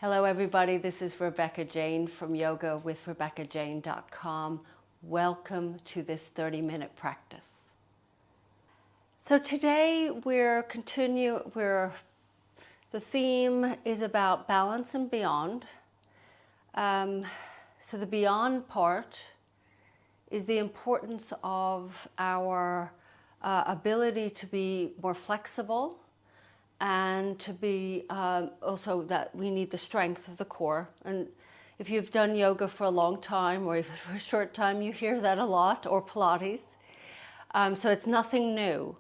Hello everybody, this is Rebecca Jane from yogawithrebeccajane.com. Welcome to this 30-minute practice. So today the theme is about balance and beyond. So the beyond part is the importance of our ability to be more flexible, and to be also that we need the strength of the core. And if you've done yoga for a long time or even for a short time, you hear that a lot, or Pilates. So it's nothing new.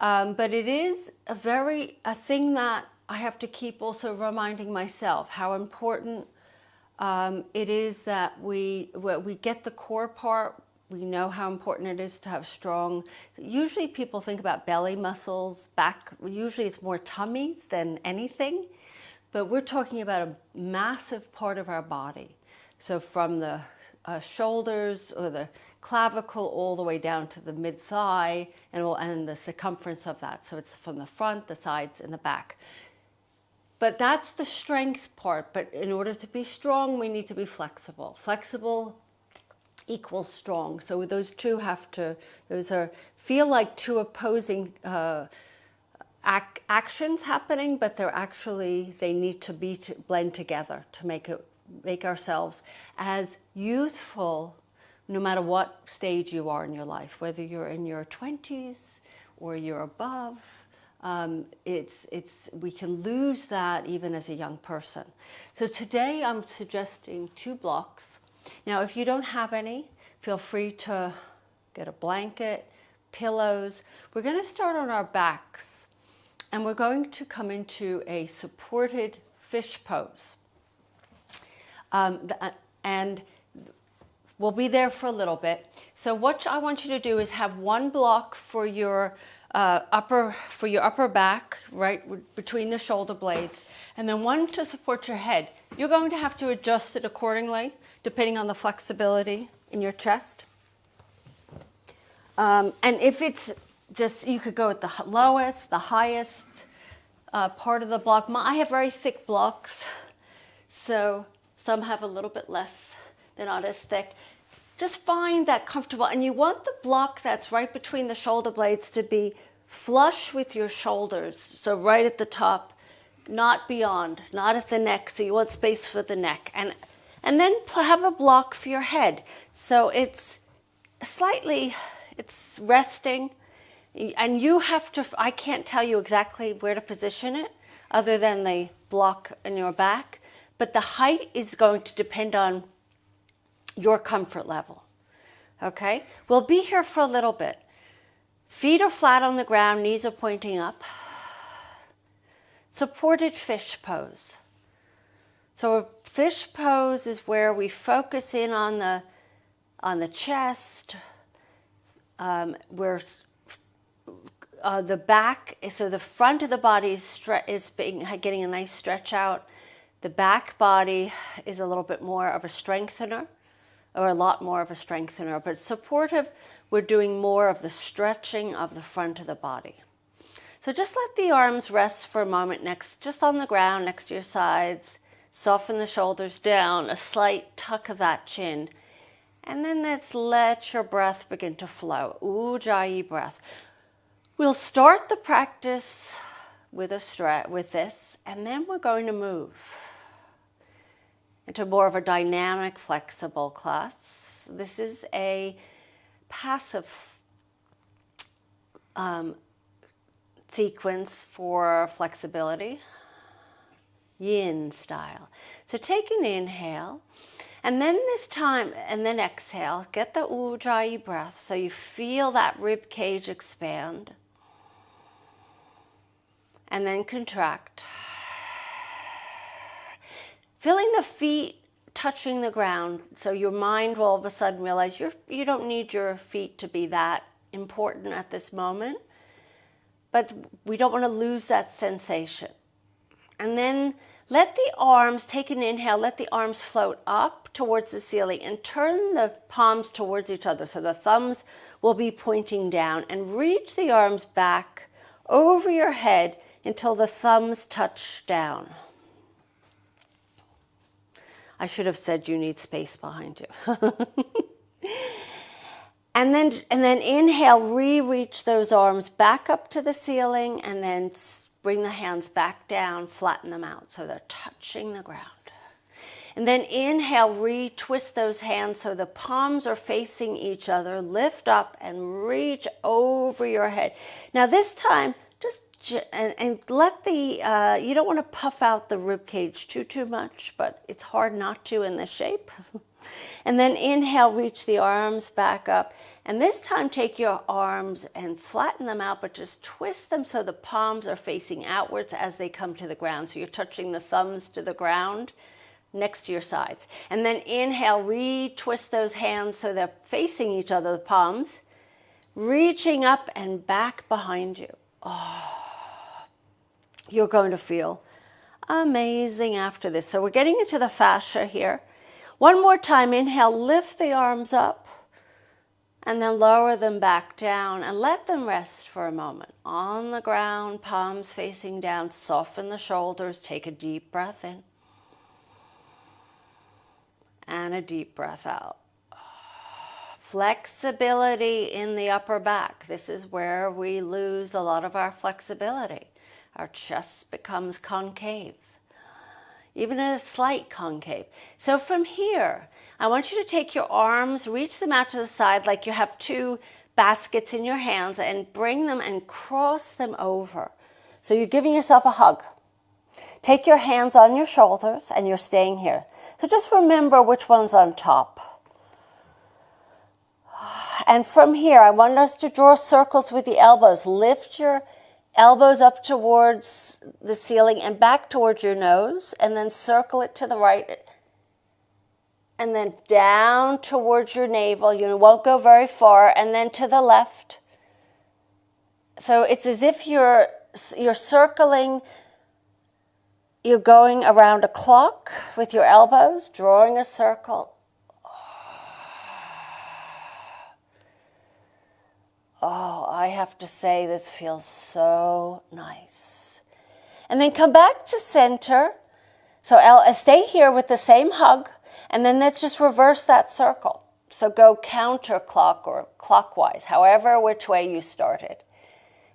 But it is a thing that I have to keep also reminding myself how important it is that we get the core part. We know how important it is to have strong, usually people think about belly muscles, back, usually it's more tummies than anything, but we're talking about a massive part of our body. So from the shoulders or the clavicle all the way down to the mid-thigh and the circumference of that. So it's from the front, the sides, and the back. But that's the strength part. But in order to be strong, we need to be flexible. Flexible equals strong. So those two feel like two opposing actions happening, but they need to blend together to make ourselves as youthful, no matter what stage you are in your life, whether you're in your 20s or you're above. We can lose that even as a young person. So today I'm suggesting 2 blocks. Now, if you don't have any, feel free to get a blanket, pillows. We're going to start on our backs, and we're going to come into a supported fish pose. And we'll be there for a little bit. So what I want you to do is have 1 block for your upper back, right between the shoulder blades, and then 1 to support your head. You're going to have to adjust it accordingly, depending on the flexibility in your chest. And if it's just, you could go at the lowest, the highest part of the block. I have very thick blocks, so some have a little bit less. They're not as thick. Just find that comfortable. And you want the block that's right between the shoulder blades to be flush with your shoulders. So right at the top, not beyond, not at the neck. So you want space for the neck. And then have a block for your head. So it's resting. And you have to, I can't tell you exactly where to position it other than the block in your back. But the height is going to depend on your comfort level. Okay? We'll be here for a little bit. Feet are flat on the ground, knees are pointing up. Supported fish pose. So a fish pose is where we focus in on the chest, where the back, so the front of the body is getting a nice stretch out. The back body is a little bit more of a strengthener, or a lot more of a strengthener, but supportive, we're doing more of the stretching of the front of the body. So just let the arms rest for a moment just on the ground next to your sides. Soften the shoulders down, a slight tuck of that chin. And then let's let your breath begin to flow. Ujjayi breath. We'll start the practice with this, and then we're going to move into more of a dynamic, flexible class. This is a passive sequence for flexibility. Yin style. So take an inhale, and then exhale. Get the Ujjayi breath so you feel that rib cage expand. And then contract. Feeling the feet touching the ground, so your mind will all of a sudden realize you don't need your feet to be that important at this moment, but we don't want to lose that sensation. And then take an inhale, let the arms float up towards the ceiling and turn the palms towards each other. So the thumbs will be pointing down, and reach the arms back over your head until the thumbs touch down. I should have said you need space behind you. And then inhale, reach those arms back up to the ceiling, and then bring the hands back down, flatten them out so they're touching the ground. And then inhale, retwist those hands so the palms are facing each other. Lift up and reach over your head. Now this time, and let the, you don't want to puff out the rib cage too much, but it's hard not to in this shape. And then inhale, reach the arms back up. And this time take your arms and flatten them out, but just twist them so the palms are facing outwards as they come to the ground. So you're touching the thumbs to the ground next to your sides. And then inhale, retwist those hands so they're facing each other, the palms, reaching up and back behind you. Oh, you're going to feel amazing after this. So we're getting into the fascia here. One more time, inhale, lift the arms up, and then lower them back down and let them rest for a moment. On the ground, palms facing down, soften the shoulders, take a deep breath in. And a deep breath out. Flexibility in the upper back. This is where we lose a lot of our flexibility. Our chest becomes concave, even a slight concave. So from here, I want you to take your arms, reach them out to the side like you have two baskets in your hands, and bring them and cross them over. So you're giving yourself a hug. Take your hands on your shoulders and you're staying here. So just remember which one's on top. And from here, I want us to draw circles with the elbows. Lift your elbows up towards the ceiling and back towards your nose, and then circle it to the right, and then down towards your navel. You won't go very far, and then to the left. So it's as if you're circling, you're going around a clock with your elbows, drawing a circle. Oh, I have to say this feels so nice. And then come back to center. So stay here with the same hug, and then let's just reverse that circle. So go counterclock or clockwise, however which way you started.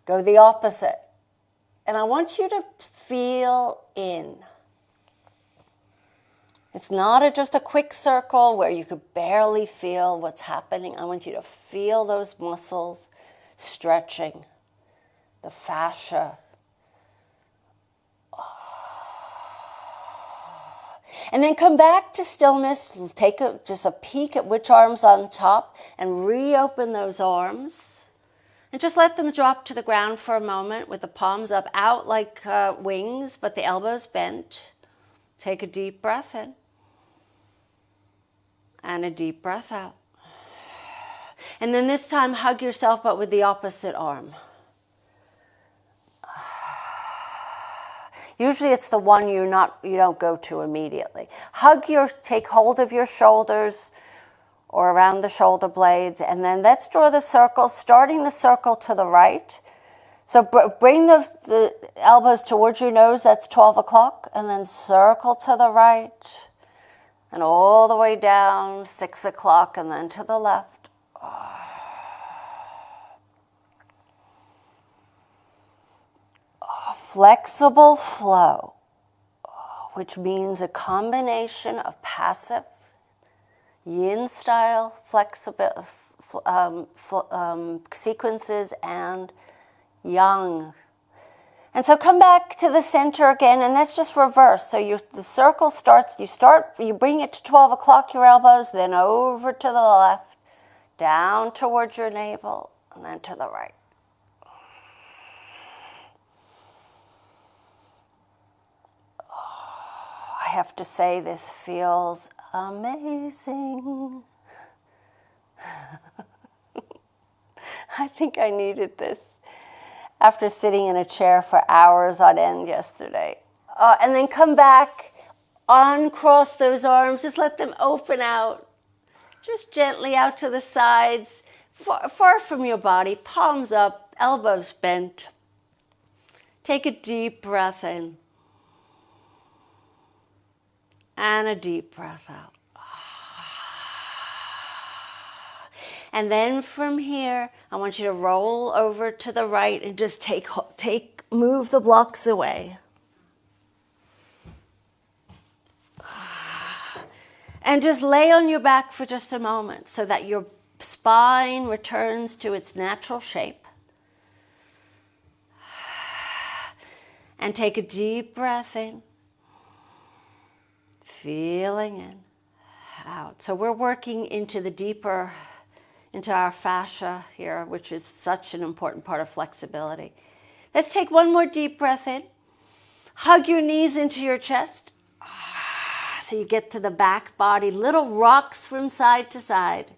Go the opposite. And I want you to feel in. It's not just a quick circle where you could barely feel what's happening. I want you to feel those muscles stretching, the fascia. And then come back to stillness. Take just a peek at which arm's on top and reopen those arms. And just let them drop to the ground for a moment with the palms up, out like wings, but the elbows bent. Take a deep breath in. And a deep breath out. And then this time, hug yourself, but with the opposite arm. Usually it's the one you don't go to immediately. Take hold of your shoulders or around the shoulder blades, and then let's draw the circle, starting the circle to the right. So bring the elbows towards your nose, that's 12 o'clock, and then circle to the right, and all the way down, 6 o'clock, and then to the left. Flexible flow, which means a combination of passive, yin-style flexible sequences and yang. And so come back to the center again, and let's just reverse. So the circle starts, you bring it to 12 o'clock, your elbows, then over to the left, down towards your navel, and then to the right. I have to say, this feels amazing. I think I needed this after sitting in a chair for hours on end yesterday. And then come back, uncross those arms, just let them open out, just gently out to the sides, far from your body, palms up, elbows bent. Take a deep breath in. And a deep breath out. And then from here, I want you to roll over to the right and just move the blocks away. And just lay on your back for just a moment so that your spine returns to its natural shape. And take a deep breath in, feeling in, out. So we're working into our fascia here, which is such an important part of flexibility. Let's take one more deep breath in. Hug your knees into your chest. So you get to the back body, little rocks from side to side.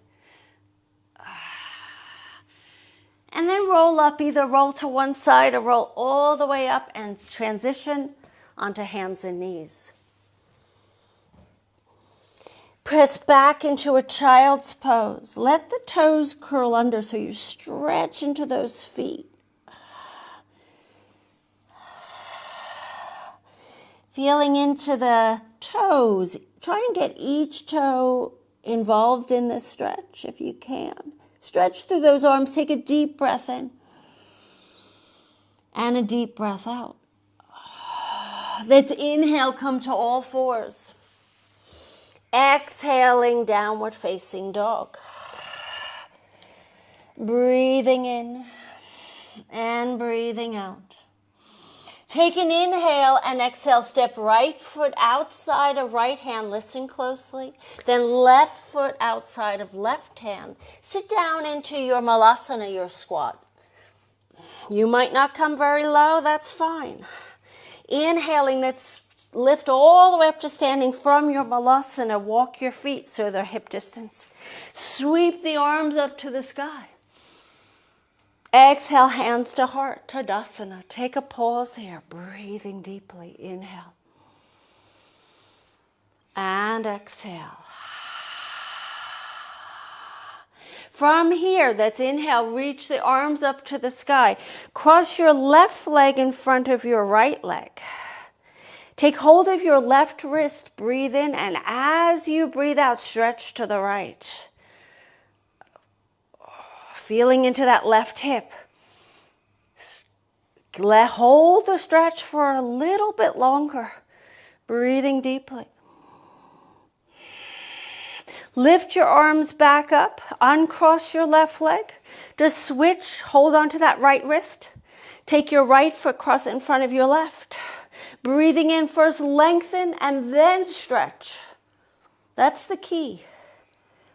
And then roll up, either roll to one side or roll all the way up and transition onto hands and knees. Press back into a child's pose. Let the toes curl under so you stretch into those feet. Feeling into the toes. Try and get each toe involved in this stretch if you can. Stretch through those arms. Take a deep breath in. And a deep breath out. Let's inhale, come to all fours. Exhaling, downward facing dog. Breathing in and breathing out. Take an inhale and exhale. Step right foot outside of right hand. Listen closely. Then left foot outside of left hand. Sit down into your malasana, your squat. You might not come very low. That's fine. Inhaling, let's lift all the way up to standing from your malasana. Walk your feet so they're hip distance. Sweep the arms up to the sky. Exhale, hands to heart, Tadasana. Take a pause here, breathing deeply. Inhale. And exhale. From here, that's inhale, reach the arms up to the sky. Cross your left leg in front of your right leg. Take hold of your left wrist, breathe in, and as you breathe out, stretch to the right. Feeling into that left hip. Hold the stretch for a little bit longer. Breathing deeply. Lift your arms back up. Uncross your left leg. Just switch. Hold on to that right wrist. Take your right foot, cross it in front of your left. Breathing in first, lengthen, and then stretch. That's the key.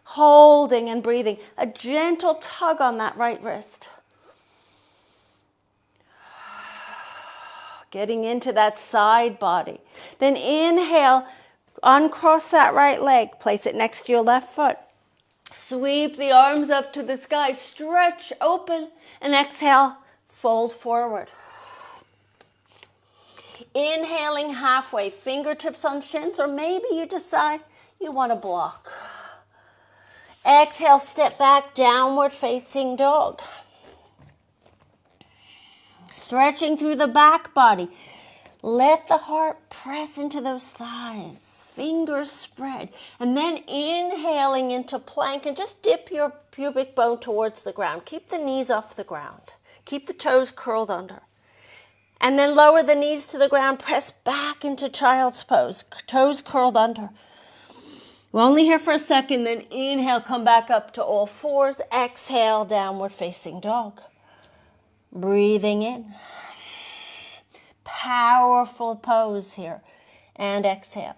Holding and breathing. A gentle tug on that right wrist. Getting into that side body. Then inhale, uncross that right leg. Place it next to your left foot. Sweep the arms up to the sky. Stretch, open, and exhale, fold forward. Inhaling halfway, fingertips on shins, or maybe you decide you want to block. Exhale, step back, downward facing dog. Stretching through the back body. Let the heart press into those thighs. Fingers spread. And then inhaling into plank and just dip your pubic bone towards the ground. Keep the knees off the ground. Keep the toes curled under. And then lower the knees to the ground. Press back into child's pose. Toes curled under. We're only here for a second, then inhale, come back up to all fours. Exhale, downward facing dog. Breathing in. Powerful pose here. And exhale.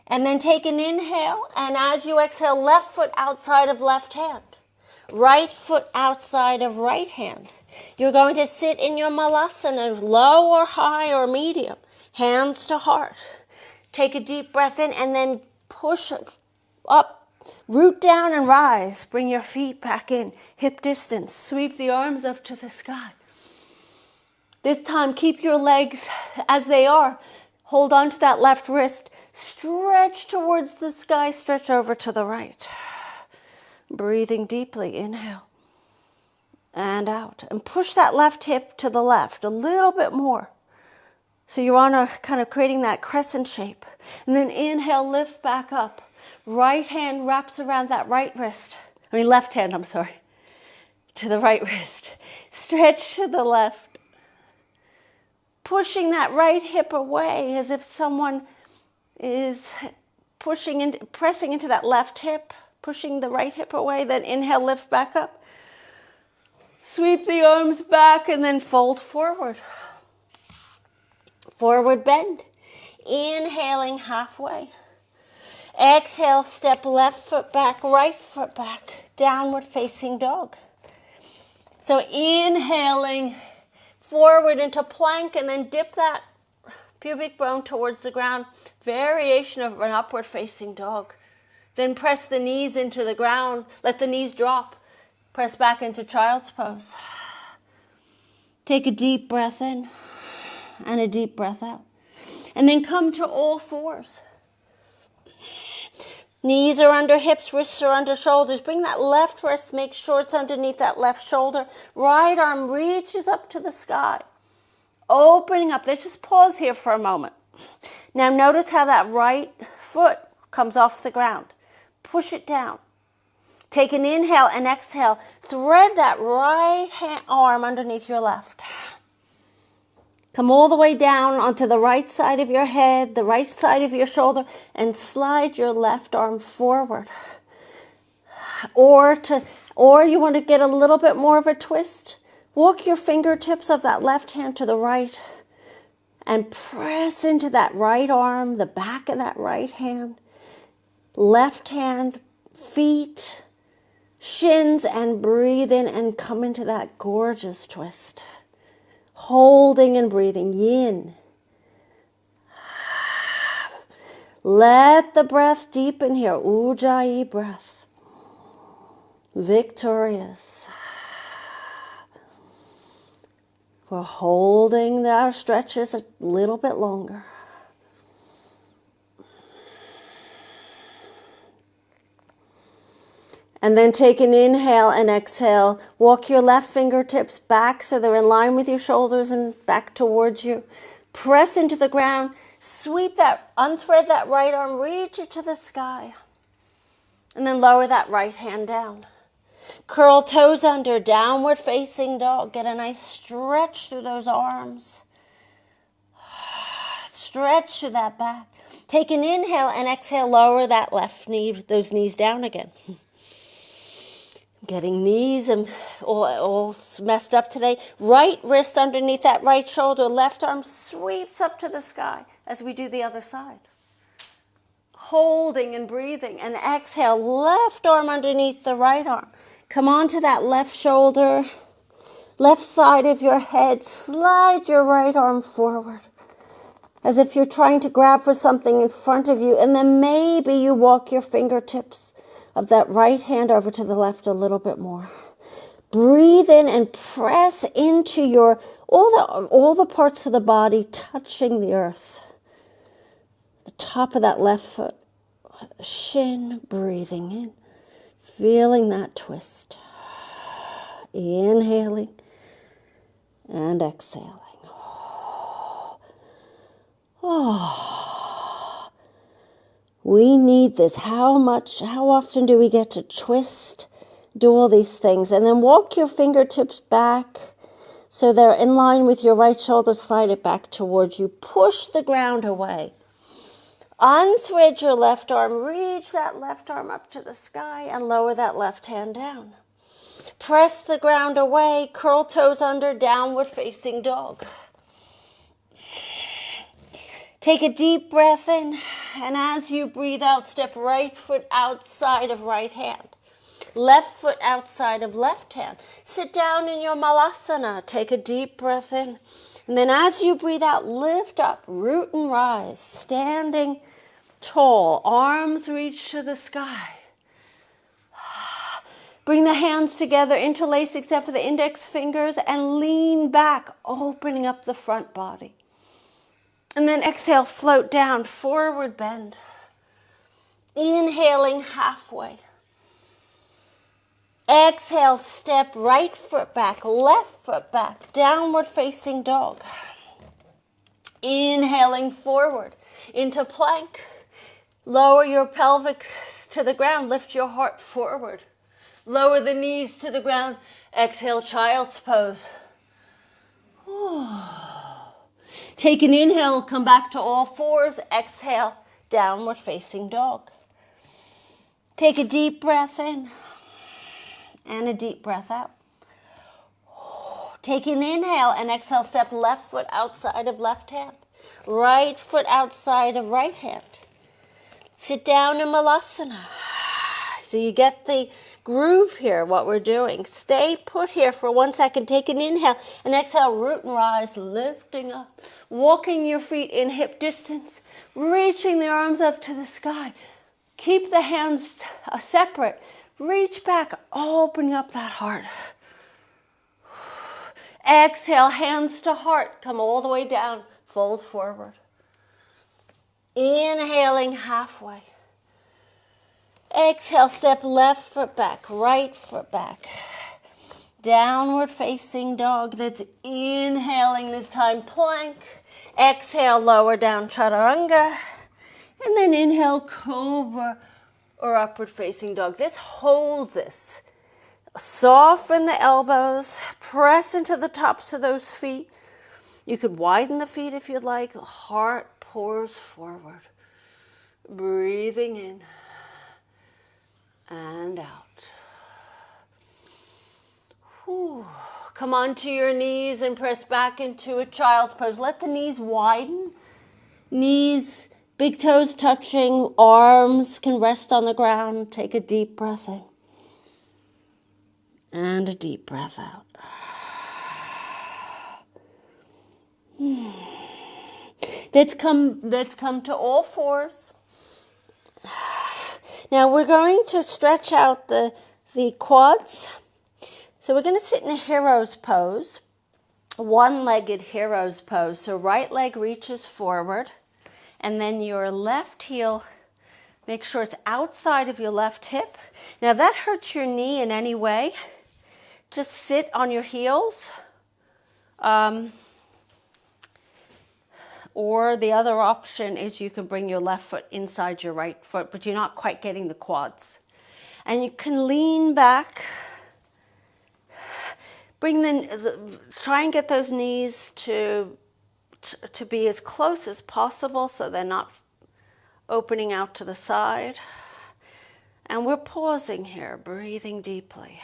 And then take an inhale, and as you exhale, left foot outside of left hand. Right foot outside of right hand. You're going to sit in your malasana, low or high or medium. Hands to heart. Take a deep breath in, and then push up, root down and rise. Bring your feet back in, hip distance. Sweep the arms up to the sky. This time, keep your legs as they are. Hold on to that left wrist. Stretch towards the sky, stretch over to the right. Breathing deeply, inhale. And out. And push that left hip to the left a little bit more. So you're on a kind of creating that crescent shape. And then inhale, lift back up. Right hand wraps around that right wrist. Left hand, I'm sorry. To the right wrist. Stretch to the left. Pushing that right hip away as if someone is pressing into that left hip, pushing the right hip away. Then inhale, lift back up. Sweep the arms back and then fold forward. Forward bend. Inhaling halfway. Exhale, step left foot back, right foot back. Downward facing dog. So inhaling forward into plank and then dip that pubic bone towards the ground. Variation of an upward facing dog. Then press the knees into the ground. Let the knees drop. Press back into child's pose. Take a deep breath in and a deep breath out. And then come to all fours. Knees are under hips, wrists are under shoulders. Bring that left wrist, make sure it's underneath that left shoulder. Right arm reaches up to the sky. Opening up. Let's just pause here for a moment. Now notice how that right foot comes off the ground. Push it down. Take an inhale and exhale. Thread that right arm underneath your left. Come all the way down onto the right side of your head, the right side of your shoulder, and slide your left arm forward. Or you want to get a little bit more of a twist. Walk your fingertips of that left hand to the right and press into that right arm, the back of that right hand. Left hand, feet, shins, and breathe in and come into that gorgeous twist. Holding and breathing, yin. Let the breath deepen here, ujjayi breath. Victorious. We're holding our stretches a little bit longer. And then take an inhale and exhale. Walk your left fingertips back so they're in line with your shoulders and back towards you. Press into the ground. Sweep that, unthread that right arm, reach it to the sky. And then lower that right hand down. Curl toes under, downward facing dog. Get a nice stretch through those arms. Stretch to that back. Take an inhale and exhale, lower that left knee, those knees down again. Getting knees and all messed up today. Right wrist underneath that right shoulder. Left arm sweeps up to the sky as we do the other side. Holding and breathing. And exhale, left arm underneath the right arm. Come onto that left shoulder, left side of your head. Slide your right arm forward as if you're trying to grab for something in front of you. And then maybe you walk your fingertips of that right hand over to the left a little bit more. Breathe in and press into your all the parts of the body touching the earth. The top of that left foot, the shin, breathing in, feeling that twist. Inhaling and exhaling. We need this. How often do we get to twist, do all these things? And then walk your fingertips back so they're in line with your right shoulder. Slide it back towards you. Push the ground away. Unthread your left arm. Reach that left arm up to the sky and lower that left hand down. Press the ground away. Curl toes under, downward facing dog. Take a deep breath in, and as you breathe out, step right foot outside of right hand. Left foot outside of left hand. Sit down in your malasana. Take a deep breath in. And then as you breathe out, lift up, root and rise. Standing tall, arms reach to the sky. Bring the hands together, interlace except for the index fingers, and lean back, opening up the front body. And then exhale, float down, forward bend. Inhaling halfway. Exhale, step right foot back, left foot back, downward facing dog. Inhaling forward into plank. Lower your pelvis to the ground. Lift your heart forward. Lower the knees to the ground. Exhale, child's pose. Take an inhale, come back to all fours. Exhale, downward facing dog. Take a deep breath in and a deep breath out. Take an inhale and exhale, step left foot outside of left hand. Right foot outside of right hand. Sit down in Malasana. So you get the groove here, what we're doing. Stay put here for 1 second. Take an inhale and exhale, root and rise, lifting up. Walking your feet in hip distance. Reaching the arms up to the sky. Keep the hands separate. Reach back, opening up that heart. Exhale, hands to heart. Come all the way down. Fold forward. Inhaling halfway. Exhale, step left foot back, right foot back. Downward facing dog. That's inhaling this time, plank. Exhale, lower down, chaturanga. And then inhale, cobra or upward facing dog. This holds this. Soften the elbows, press into the tops of those feet. You could widen the feet if you'd like. Heart pours forward. Breathing in and out. Whew. Come onto your knees and press back into a child's pose. Let the knees widen. Knees, big toes touching, arms can rest on the ground. Take a deep breath in. And a deep breath out. Let's come to all fours. Now we're going to stretch out the quads. So we're going to sit in a hero's pose, one-legged hero's pose. So right leg reaches forward, and then your left heel, make sure it's outside of your left hip. Now if that hurts your knee in any way, just sit on your heels. Or the other option is you can bring your left foot inside your right foot, but you're not quite getting the quads. And you can lean back. Try and get those knees to be as close as possible so they're not opening out to the side. And we're pausing here, breathing deeply.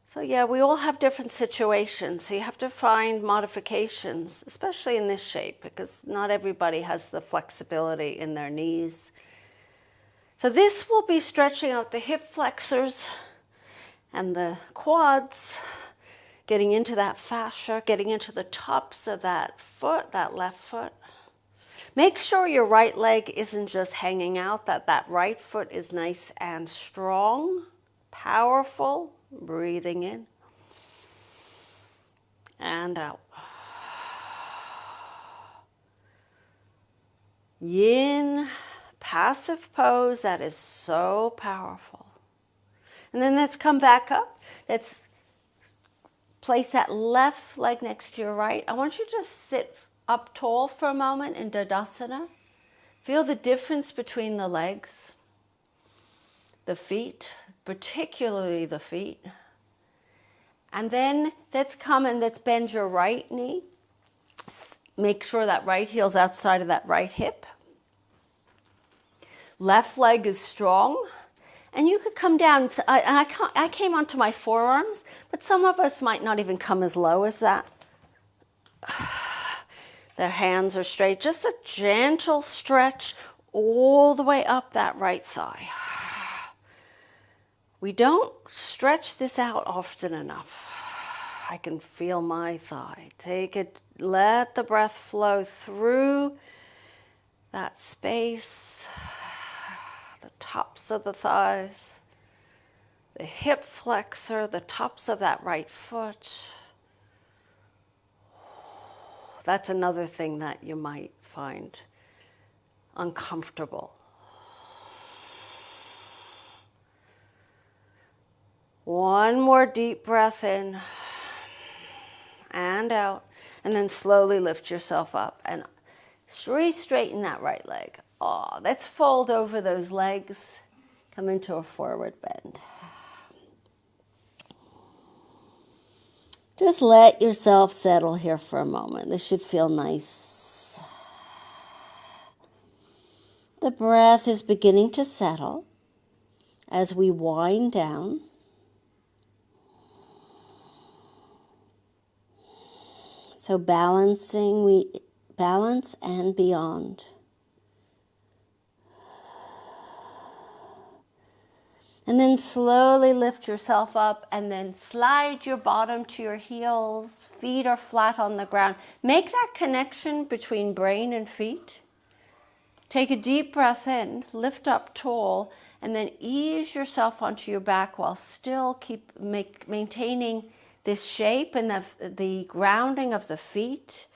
So yeah, we all have different situations, so you have to find modifications, especially in this shape, because not everybody has the flexibility in their knees. So this will be stretching out the hip flexors and the quads, getting into that fascia, getting into the tops of that foot, that left foot. Make sure your right leg isn't just hanging out, that right foot is nice and strong, powerful. Breathing in and out. Yin, passive pose, that is so powerful. And then let's come back up. Let's place that left leg next to your right. I want you to just sit up tall for a moment in Dadasana. Feel the difference between the legs, the feet, particularly the feet. And then let's come and let's bend your right knee. Make sure that right heel's outside of that right hip. Left leg is strong. And you could come down. I came onto my forearms, but some of us might not even come as low as that. Their hands are straight. Just a gentle stretch all the way up that right thigh. We don't stretch this out often enough. I can feel my thigh. Take it, let the breath flow through that space, the tops of the thighs, the hip flexor, the tops of that right foot. That's another thing that you might find uncomfortable. One more deep breath in and out. And then slowly lift yourself up and straighten that right leg. Oh, let's fold over those legs. Come into a forward bend. Just let yourself settle here for a moment. This should feel nice. The breath is beginning to settle as we wind down. So balance and beyond. And then slowly lift yourself up and then slide your bottom to your heels. Feet are flat on the ground. Make that connection between brain and feet. Take a deep breath in, lift up tall, and then ease yourself onto your back while still maintaining this shape and the grounding of the feet.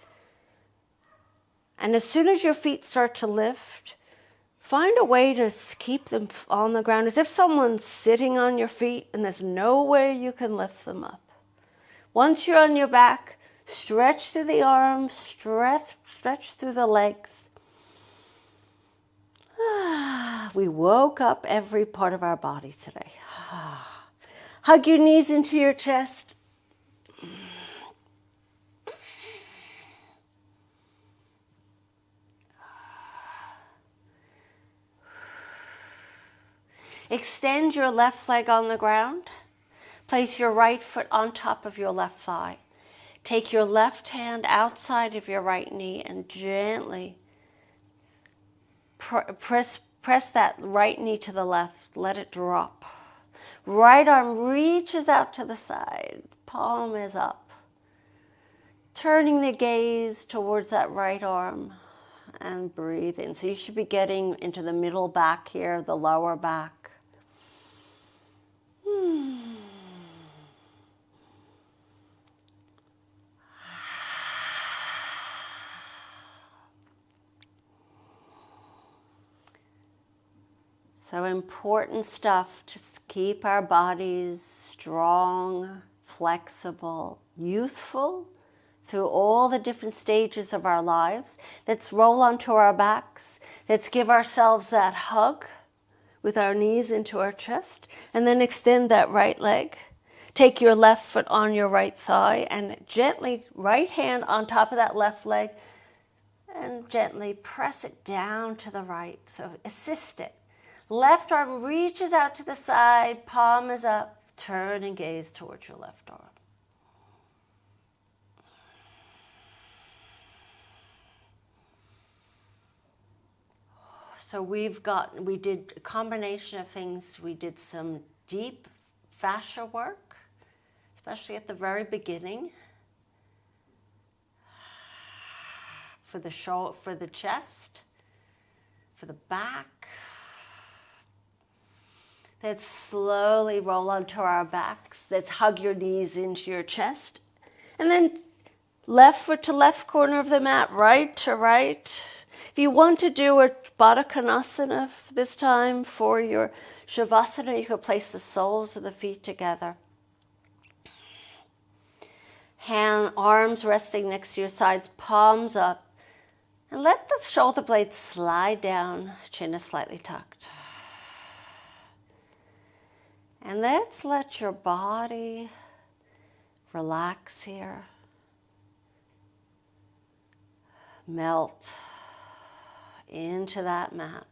And as soon as your feet start to lift, find a way to keep them on the ground as if someone's sitting on your feet and there's no way you can lift them up. Once you're on your back, stretch through the arms, stretch through the legs. We woke up every part of our body today. Hug your knees into your chest. Extend your left leg on the ground. Place your right foot on top of your left thigh. Take your left hand outside of your right knee and gently press that right knee to the left. Let it drop. Right arm reaches out to the side. Palm is up. Turning the gaze towards that right arm and breathe in. So you should be getting into the middle back here, the lower back. So important stuff to keep our bodies strong, flexible, youthful through all the different stages of our lives. Let's roll onto our backs. Let's give ourselves that hug with our knees into our chest, and then extend that right leg. Take your left foot on your right thigh and gently, right hand on top of that left leg, and gently press it down to the right. So assist it. Left arm reaches out to the side, palm is up. Turn and gaze towards your left arm. So we did a combination of things. We did some deep fascia work, especially at the very beginning, for the shoulder, for the chest, for the back. Let's slowly roll onto our backs. Let's hug your knees into your chest. And then left foot to left corner of the mat, right to right. If you want to do a Baddha Konasana this time for your Shavasana, you could place the soles of the feet together. Arms resting next to your sides, palms up. And let the shoulder blades slide down, chin is slightly tucked. And let's let your body relax here. Melt into that mat.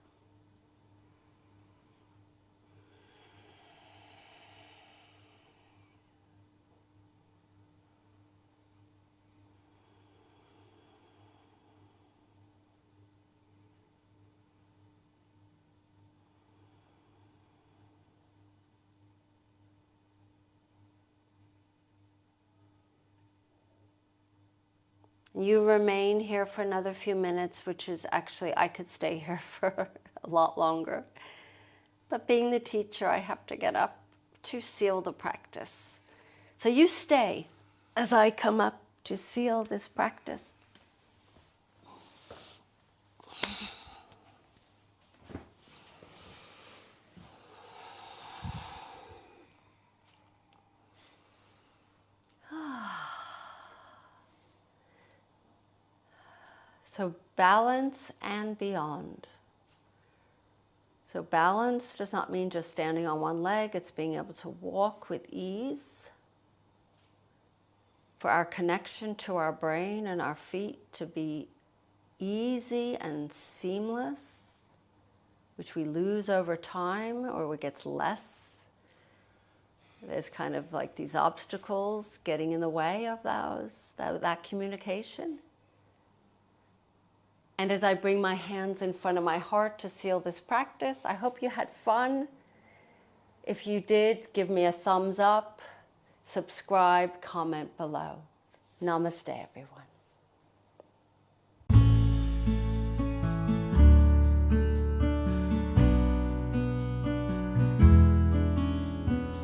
You remain here for another few minutes, which is actually, I could stay here for a lot longer. But being the teacher, I have to get up to seal the practice. So you stay as I come up to seal this practice. So balance and beyond. So balance does not mean just standing on one leg. It's being able to walk with ease. For our connection to our brain and our feet to be easy and seamless, which we lose over time or it gets less. There's kind of like these obstacles getting in the way of that communication. And as I bring my hands in front of my heart to seal this practice, I hope you had fun. If you did, give me a thumbs up, subscribe, comment below. Namaste, everyone.